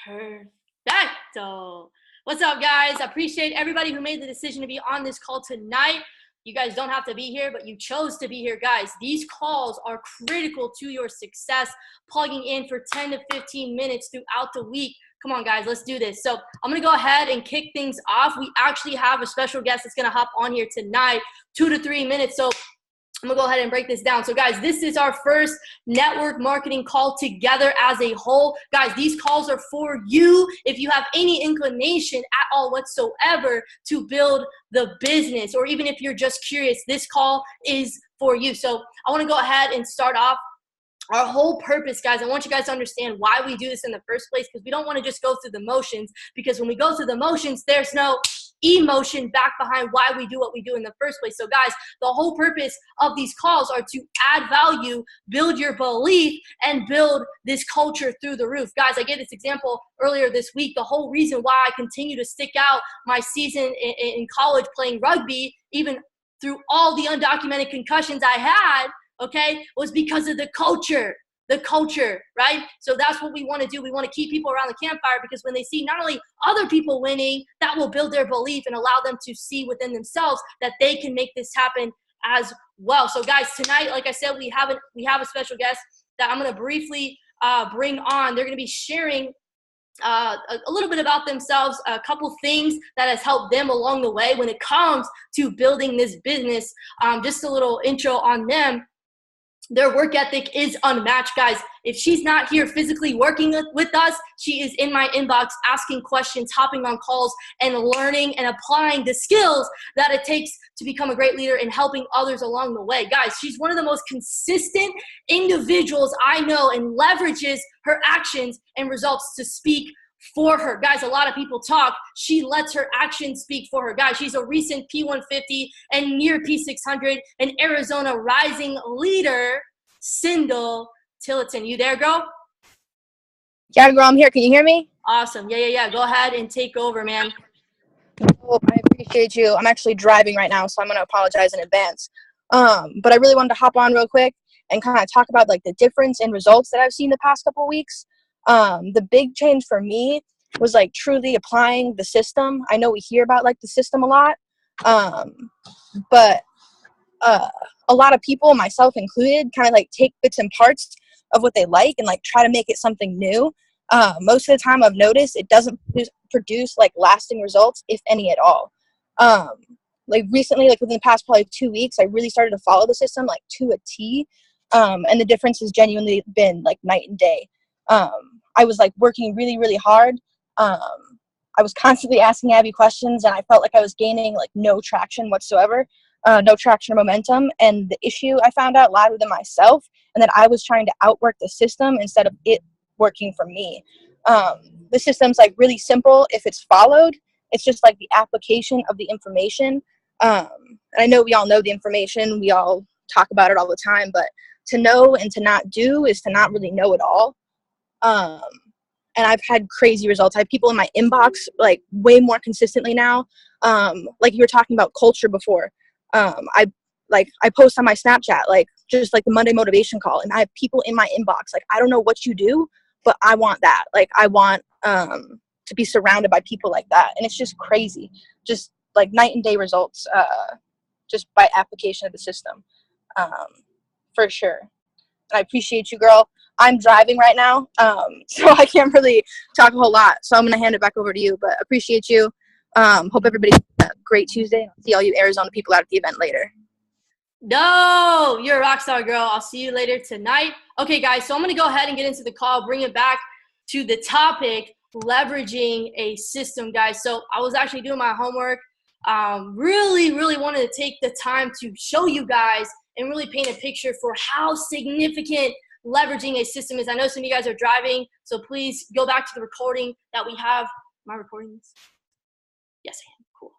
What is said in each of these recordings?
Perfecto. What's up, guys? I appreciate everybody who made the decision to be on this call tonight. You guys don't have to be here, but you chose to be here, guys. These calls are critical to your success, plugging in for 10 to 15 minutes throughout the week. Come on, guys, let's do this. So I'm going to go ahead and kick things off. We actually have a special guest that's going to hop on here tonight, 2 to 3 minutes. So I'm going to go ahead and break this down. So, guys, this is our first network marketing call together as a whole. Guys, these calls are for you if you have any inclination at all whatsoever to build the business, or even if you're just curious, this call is for you. So I want to go ahead and start off. Our whole purpose, guys, I want you guys to understand why we do this in the first place, because we don't want to just go through the motions, because when we go through the motions, there's no emotion back behind why we do what we do in the first place. So, guys, the whole purpose of these calls are to add value, build your belief, and build this culture through the roof. Guys, I gave this example earlier this week. The whole reason why I continue to stick out my season in college playing rugby, even through all the undocumented concussions I had, was because of the culture, right? So that's what we want to do. We want to keep people around the campfire, because when they see not only other people winning, that will build their belief and allow them to see within themselves that they can make this happen as well. So, guys, tonight, like I said, we have a special guest that I'm going to briefly bring on. They're going to be sharing a little bit about themselves, a couple things that has helped them along the way when it comes to building this business. Just a little intro on them. Their work ethic is unmatched, guys. If she's not here physically working with us, she is in my inbox asking questions, hopping on calls, and learning and applying the skills that it takes to become a great leader and helping others along the way. Guys, she's one of the most consistent individuals I know and leverages her actions and results to speak for her. Guys, a lot of people talk. She lets her actions speak for her. Guys, she's a recent P150 and near P600 and Arizona rising leader, Cindel Tillotson. You there, girl? Yeah, girl, I'm here. Can you hear me? Awesome. Yeah. Go ahead and take over, man. Well, I appreciate you. I'm actually driving right now, so I'm going to apologize in advance. But I really wanted to hop on real quick and kind of talk about like the difference in results that I've seen the past couple of weeks. The big change for me was like truly applying the system. I know we hear about like the system a lot, but a lot of people, myself included, kind of like take bits and parts of what they like and like try to make it something new. Most of the time I've noticed it doesn't produce like lasting results, if any at all. Like recently, like within the past probably 2 weeks, I really started to follow the system like to a T. And the difference has genuinely been like night and day. I was like working really, really hard. I was constantly asking Abby questions, and I felt like I was gaining like no traction whatsoever, no traction or momentum. And the issue I found out lied within myself, and that I was trying to outwork the system instead of it working for me. The system's like really simple if it's followed. It's just like the application of the information. And I know we all know the information. We all talk about it all the time, but to know and to not do is to not really know at all. And I've had crazy results. I have people in my inbox like way more consistently now. Like you were talking about culture before. I post on my Snapchat, like just like the Monday motivation call, and I have people in my inbox like, I don't know what you do, but I want that. Like I want to be surrounded by people like that. And it's just crazy. Just like night and day results, just by application of the system. For sure. And I appreciate you, girl. I'm driving right now, so I can't really talk a whole lot. So I'm going to hand it back over to you, but appreciate you. Hope everybody has a great Tuesday. I'll see all you Arizona people out at the event later. No, you're a rock star, girl. I'll see you later tonight. Okay, guys, so I'm going to go ahead and get into the call, bring it back to the topic, leveraging a system, guys. So I was actually doing my homework, really wanted to take the time to show you guys and really paint a picture for how significant leveraging a system is. I know some of you guys are driving, so please go back to the recording that we have. Am I recording this? Yes, I am. Cool.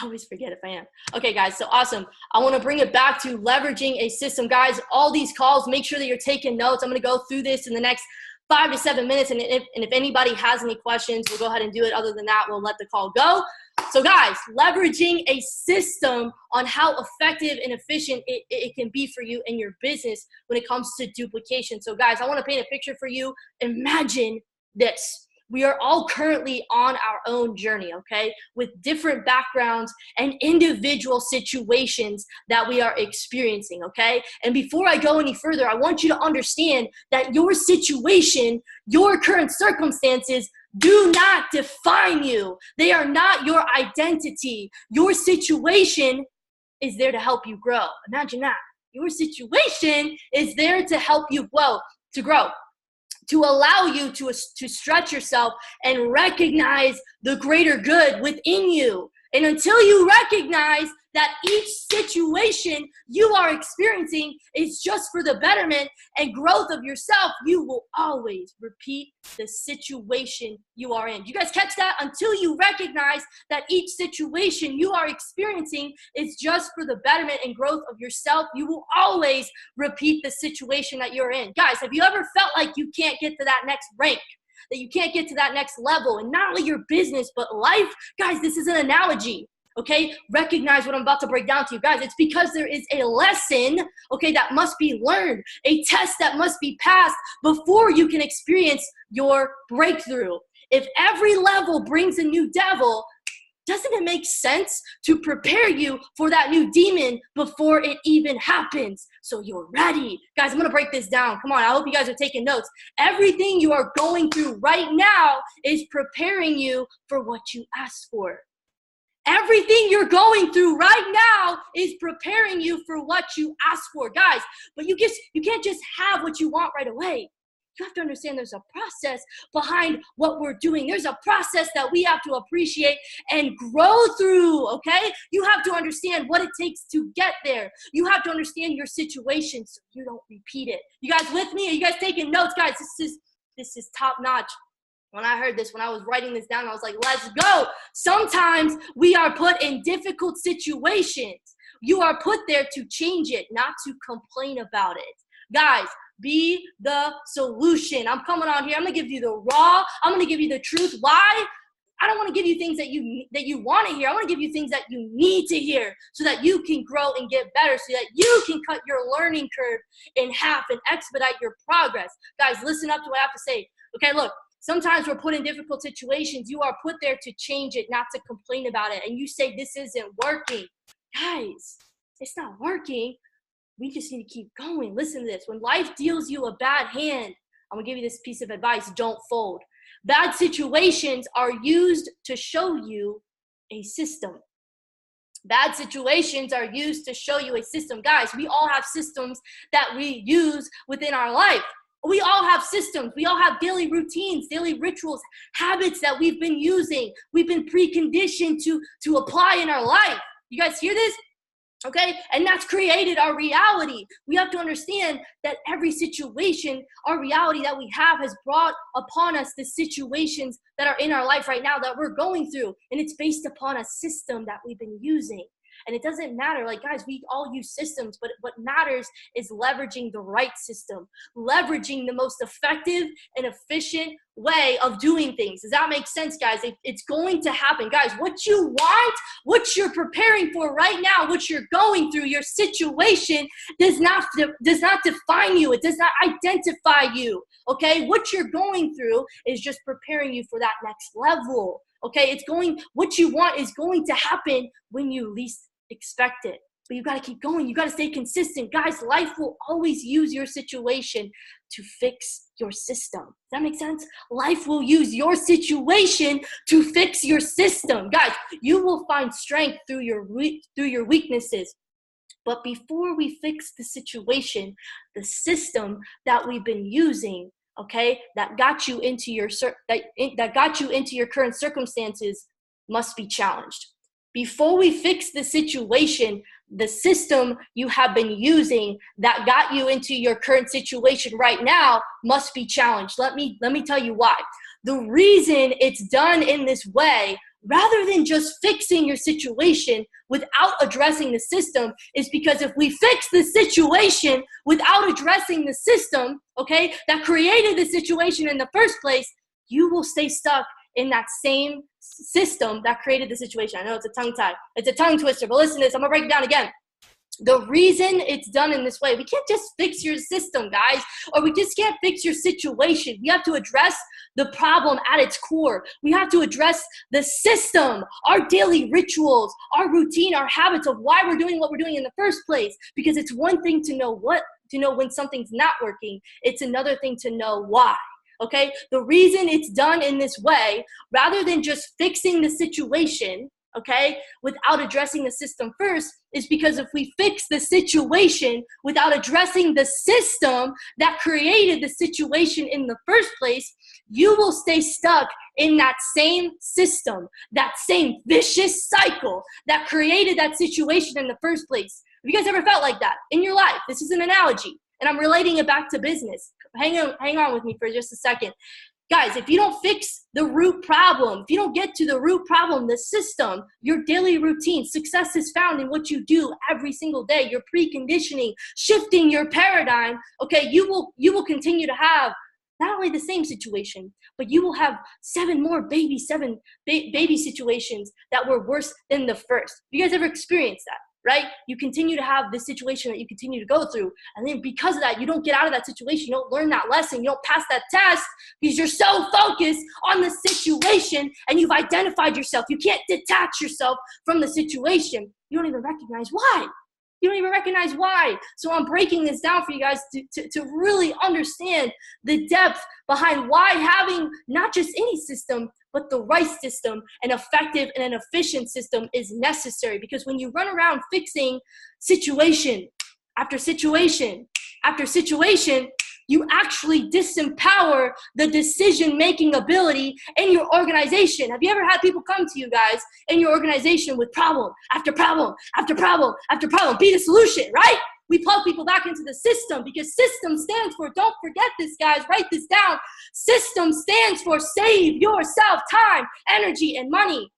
I always forget if I am. Okay, guys, so awesome. I want to bring it back to leveraging a system. Guys, all these calls, make sure that you're taking notes. I'm going to go through this in the next 5 to 7 minutes, and if anybody has any questions, we'll go ahead and do it. Other than that, we'll let the call go. So guys, leveraging a system on how effective and efficient it can be for you in your business when it comes to duplication. So guys, I want to paint a picture for you. Imagine this. We are all currently on our own journey, okay, with different backgrounds and individual situations that we are experiencing, okay? And before I go any further, I want you to understand that your situation, your current circumstances do not define you. They are not your identity. Your situation is there to help you grow. Imagine that. Your situation is there to help you grow, to allow you to stretch yourself and recognize the greater good within you. And until you recognize that each situation you are experiencing is just for the betterment and growth of yourself, you will always repeat the situation you are in. You guys catch that? Until you recognize that each situation you are experiencing is just for the betterment and growth of yourself, you will always repeat the situation that you're in. Guys, have you ever felt like you can't get to that next rank? That you can't get to that next level, and not only your business, but life? Guys, this is an analogy, okay? Recognize what I'm about to break down to you. Guys, it's because there is a lesson, okay, that must be learned, a test that must be passed before you can experience your breakthrough. If every level brings a new devil, doesn't it make sense to prepare you for that new demon before it even happens, so you're ready? Guys, I'm going to break this down. Come on, I hope you guys are taking notes. Everything you are going through right now is preparing you for what you asked for. Everything you're going through right now is preparing you for what you asked for. Guys, but you can't just have what you want right away. You have to understand there's a process behind what we're doing. There's a process that we have to appreciate and grow through, okay? You have to understand what it takes to get there. You have to understand your situation so you don't repeat it. You guys with me? Are you guys taking notes? Guys, this is top notch. When I heard this, when I was writing this down, I was like, let's go. Sometimes we are put in difficult situations. You are put there to change it, not to complain about it. Guys, be the solution. I'm coming on here. I'm going to give you the raw. I'm going to give you the truth. Why? I don't want to give you things that you want to hear. I want to give you things that you need to hear so that you can grow and get better, so that you can cut your learning curve in half and expedite your progress. Guys, listen up to what I have to say. Okay, look. Sometimes we're put in difficult situations. You are put there to change it, not to complain about it. And you say, this isn't working. Guys, it's not working. We just need to keep going. Listen to this. When life deals you a bad hand, I'm going to give you this piece of advice. Don't fold. Bad situations are used to show you a system. Bad situations are used to show you a system. Guys, we all have systems that we use within our life. We all have systems. We all have daily routines, daily rituals, habits that we've been using. We've been preconditioned to apply in our life. You guys hear this? Okay, and that's created our reality. We have to understand that every situation, our reality that we have has brought upon us the situations that are in our life right now that we're going through. And it's based upon a system that we've been using. And it doesn't matter, like guys, we all use systems, but what matters is leveraging the right system, leveraging the most effective and efficient way of doing things. Does that make sense, guys? It's going to happen. Guys, what you want, what you're preparing for right now, what you're going through, your situation does not define you. It does not identify you, okay? What you're going through is just preparing you for that next level, okay? What you want is going to happen when you least expect it. But you got to keep going. You got to stay consistent. Guys, life will always use your situation to fix your system. Does that make sense? Life will use your situation to fix your system. Guys, you will find strength through your weaknesses. But before we fix the situation, the system that we've been using, okay, that got you into your current circumstances must be challenged. Before we fix the situation, the system you have been using that got you into your current situation right now must be challenged. Let me tell you why. The reason it's done in this way, rather than just fixing your situation without addressing the system, is because if we fix the situation without addressing the system, okay, that created the situation in the first place, you will stay stuck in that same system that created the situation. I know it's a tongue tie. It's a tongue twister, but listen to this. I'm going to break it down again. The reason it's done in this way, we can't just fix your system, guys, or we just can't fix your situation. We have to address the problem at its core. We have to address the system, our daily rituals, our routine, our habits of why we're doing what we're doing in the first place. Because it's one thing to know when something's not working. It's another thing to know why. Okay? The reason it's done in this way, rather than just fixing the situation, okay, without addressing the system first, is because if we fix the situation without addressing the system that created the situation in the first place, you will stay stuck in that same system, that same vicious cycle that created that situation in the first place. Have you guys ever felt like that in your life? This is an analogy, and I'm relating it back to business. Hang on with me for just a second. Guys, if you don't fix the root problem, if you don't get to the root problem, the system, your daily routine, success is found in what you do every single day. Your preconditioning, shifting your paradigm, okay, you will continue to have not only the same situation, but you will have seven baby situations that were worse than the first. Have you guys ever experienced that? Right? You continue to have this situation that you continue to go through. And then because of that, you don't get out of that situation. You don't learn that lesson. You don't pass that test because you're so focused on the situation and you've identified yourself. You can't detach yourself from the situation. You don't even recognize why. You don't even recognize why. So I'm breaking this down for you guys to really understand the depth behind why having not just any system, but the right system, an effective and an efficient system is necessary. Because when you run around fixing situation after situation after situation, you actually disempower the decision-making ability in your organization. Have you ever had people come to you guys in your organization with problem after problem after problem after problem? Be the solution, right? We plug people back into the system because system stands for, don't forget this, guys, write this down. System stands for save yourself time, energy, and money.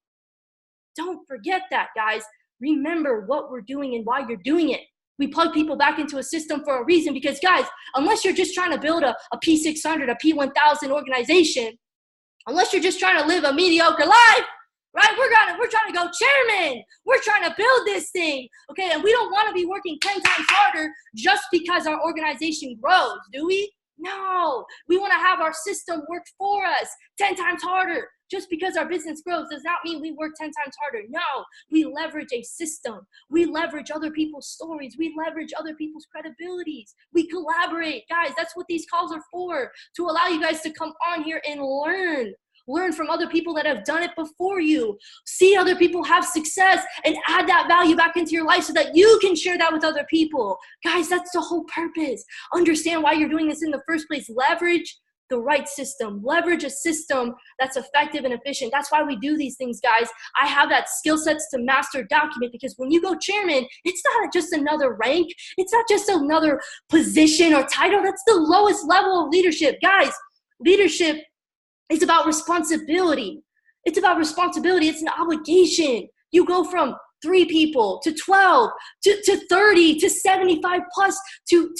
Don't forget that, guys. Remember what we're doing and why you're doing it. We plug people back into a system for a reason because, guys, unless you're just trying to build a P600, a P1000 organization, unless you're just trying to live a mediocre life, right? We're trying to go chairman. We're trying to build this thing, okay? And we don't want to be working 10 times harder just because our organization grows, do we? No. We want to have our system work for us 10 times harder. Just because our business grows does not mean we work 10 times harder. No, we leverage a system. We leverage other people's stories. We leverage other people's credibilities. We collaborate. Guys, that's what these calls are for, to allow you guys to come on here and learn. Learn from other people that have done it before you. See other people have success and add that value back into your life so that you can share that with other people. Guys, that's the whole purpose. Understand why you're doing this in the first place. Leverage the right system. Leverage a system that's effective and efficient. That's why we do these things, guys. I have that skill sets to master document because when you go chairman, it's not just another rank. It's not just another position or title. That's the lowest level of leadership. Guys, leadership is about responsibility. It's about responsibility. It's an obligation. You go from 3 people to 12 to 30 to 75 plus to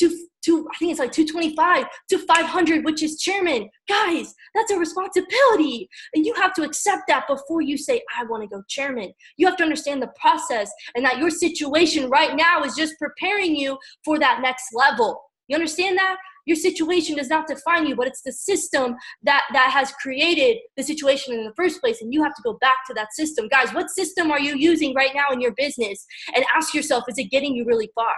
I think it's like 225 to 500, which is chairman. Guys, that's a responsibility. And you have to accept that before you say, I want to go chairman. You have to understand the process and that your situation right now is just preparing you for that next level. You understand that? Your situation does not define you, but it's the system that has created the situation in the first place, and you have to go back to that system. Guys, what system are you using right now in your business? And ask yourself, is it getting you really far,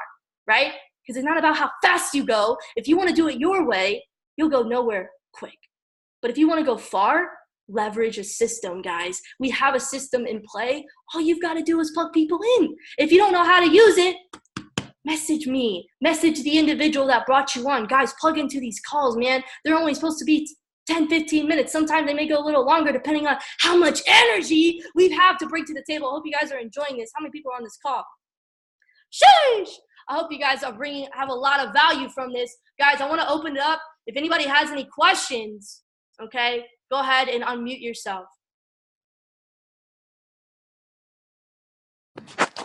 right? Because it's not about how fast you go. If you want to do it your way, you'll go nowhere quick. But if you want to go far, leverage a system, guys. We have a system in play. All you've got to do is plug people in. If you don't know how to use it, message me. Message the individual that brought you on. Guys, plug into these calls, man. They're only supposed to be 10, 15 minutes. Sometimes they may go a little longer depending on how much energy we have to bring to the table. I hope you guys are enjoying this. How many people are on this call? Sheesh! I hope you guys have a lot of value from this. Guys, I want to open it up. If anybody has any questions, okay, go ahead and unmute yourself.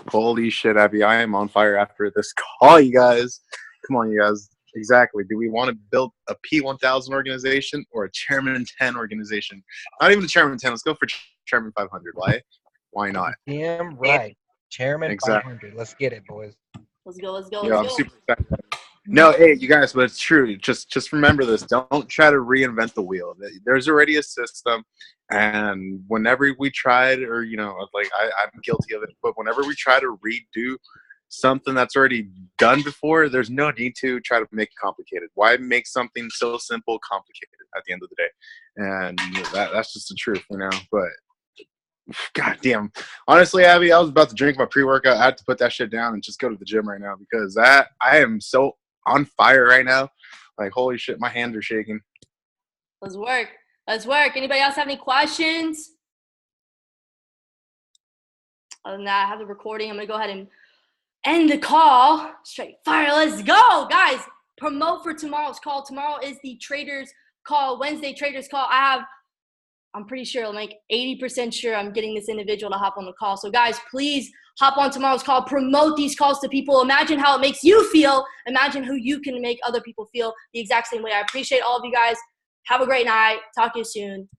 Holy shit, Abby, I am on fire after this call, you guys. Come on, you guys. Exactly. Do we want to build a P1000 organization or a Chairman 10 organization? Not even a Chairman 10. Let's go for Chairman 500. Why? Why not? Damn right. Chairman Exactly. 500. Let's get it, boys. Let's go. I'm super excited. No, hey, you guys, but it's true. Just remember this. Don't try to reinvent the wheel. There's already a system, and whenever we tried, or like I'm guilty of it, but whenever we try to redo something that's already done before, there's no need to try to make it complicated. Why make something so simple complicated at the end of the day? And that's just the truth, But God damn. Honestly, Abby, I was about to drink my pre-workout. I had to put that shit down and just go to the gym right now because I am so on fire right now. Like, holy shit, my hands are shaking. Let's work. Anybody else have any questions? Other than that, I have the recording. I'm going to go ahead and end the call. Straight fire. Let's go, guys. Promote for tomorrow's call. Tomorrow is the traders call, Wednesday traders call. I'm pretty sure, I'm like 80% sure I'm getting this individual to hop on the call. So guys, please hop on tomorrow's call. Promote these calls to people. Imagine how it makes you feel. Imagine who you can make other people feel the exact same way. I appreciate all of you guys. Have a great night. Talk to you soon.